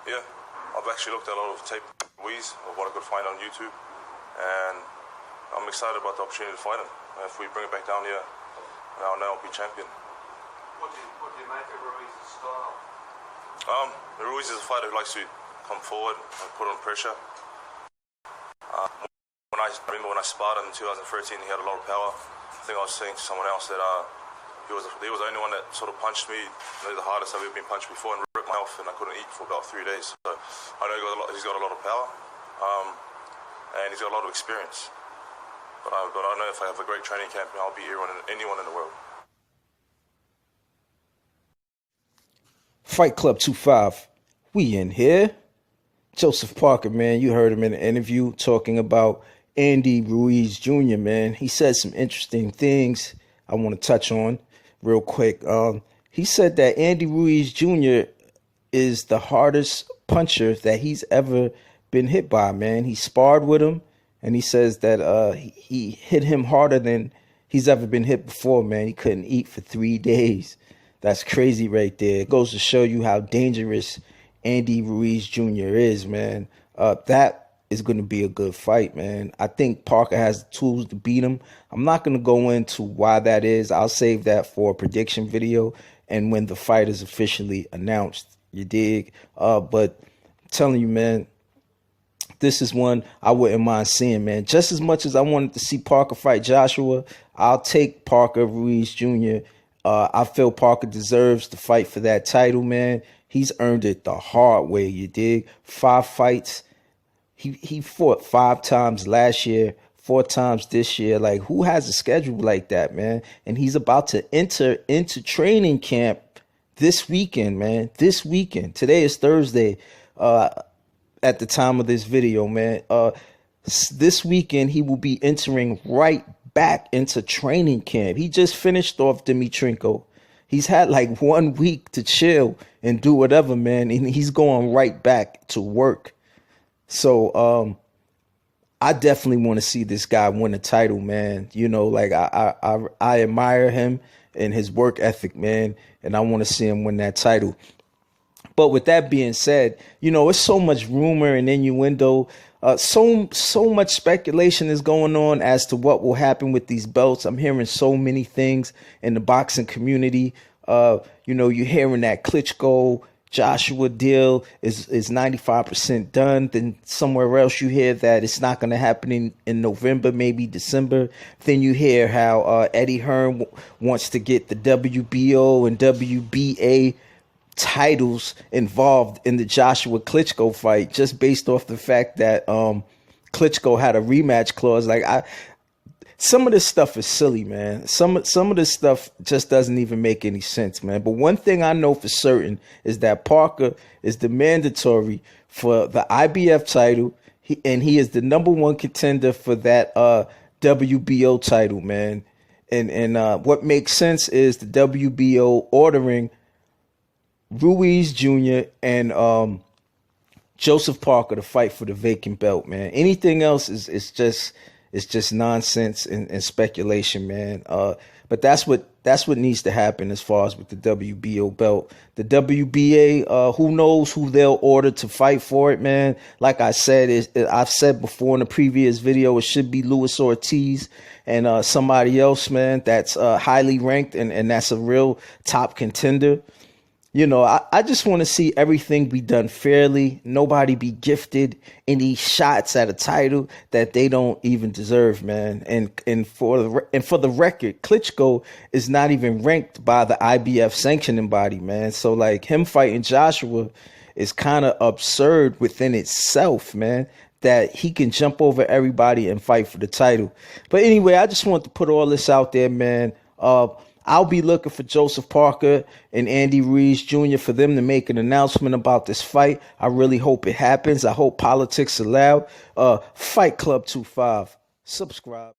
Yeah, I've actually looked at a lot of tape Ruiz of what I could find on YouTube, and I'm excited about the opportunity to fight him. If we bring it back down here, I'll now be champion. What do you make of Ruiz's style? Ruiz is a fighter who likes to come forward and put on pressure. I remember when I sparred him in 2013, he had a lot of power. I think I was saying to someone else that he was the only one that sort of punched me, the hardest I've ever been punched before, and ripped my mouth, and I couldn't eat for about 3 days. So I know he's got a lot of power, and he's got a lot of experience. But I know if I have a great training camp, I'll beat anyone in the world. Fight Club 25, we in here. Joseph Parker, man, you heard him in an interview talking about Andy Ruiz Jr., man. He said some interesting things I want to touch on real quick. He said that Andy Ruiz Jr. is the hardest puncher that he's ever been hit by, man. He sparred with him, and he says that he hit him harder than he's ever been hit before, man. He couldn't eat for 3 days. That's crazy right there. It goes to show you how dangerous Andy Ruiz Jr. is, man. That is going to be a good fight, man. I think Parker has the tools to beat him. I'm not going to go into why that is. I'll save that for a prediction video and when the fight is officially announced. You dig? But I'm telling you, man, this is one I wouldn't mind seeing, man. Just as much as I wanted to see Parker fight Joshua, I'll take Parker Ruiz Jr. I feel Parker deserves to fight for that title, man. He's earned it the hard way, you dig? 5 fights. He fought 5 times last year, 4 times this year. Like, who has a schedule like that, man? And he's about to enter into training camp this weekend, man. This weekend. Today is Thursday at the time of this video, man. This weekend, he will be entering right back into training camp. He just finished off Dimitrenko. He's had like 1 week to chill and do whatever, man. And he's going right back to work. So I definitely want to see this guy win a title, man. You know, like I admire him and his work ethic, man. And I want to see him win that title. But with that being said, you know, it's so much rumor and innuendo. So much speculation is going on as to what will happen with these belts. I'm hearing so many things in the boxing community. You know, you're hearing that Klitschko Joshua deal is 95% done. Then somewhere else you hear that it's not going to happen in November, maybe December. Then you hear how Eddie Hearn wants to get the WBO and WBA titles involved in the Joshua Klitschko fight, just based off the fact that Klitschko had a rematch clause. Like, some of this stuff is silly, man. Some of this stuff just doesn't even make any sense, man. But one thing I know for certain is that Parker is the mandatory for the IBF title, and he is the #1 contender for that WBO title, man. And what makes sense is the WBO ordering Ruiz Jr. and Joseph Parker to fight for the vacant belt, man. Anything else is just nonsense and speculation, man. But that's what needs to happen as far as with the WBO belt. The WBA, who knows who they'll order to fight for it, man. Like I said, I've said before in a previous video, it should be Luis Ortiz and somebody else, man, that's highly ranked and that's a real top contender. You know, I just want to see everything be done fairly. Nobody be gifted any shots at a title that they don't even deserve, man. And for the record, Klitschko is not even ranked by the IBF sanctioning body, man. So like him fighting Joshua is kind of absurd within itself, man, that he can jump over everybody and fight for the title. But anyway, I just want to put all this out there, man. I'll be looking for Joseph Parker and Andy Ruiz Jr. for them to make an announcement about this fight. I really hope it happens. I hope politics allow. Fight Club 25. Subscribe.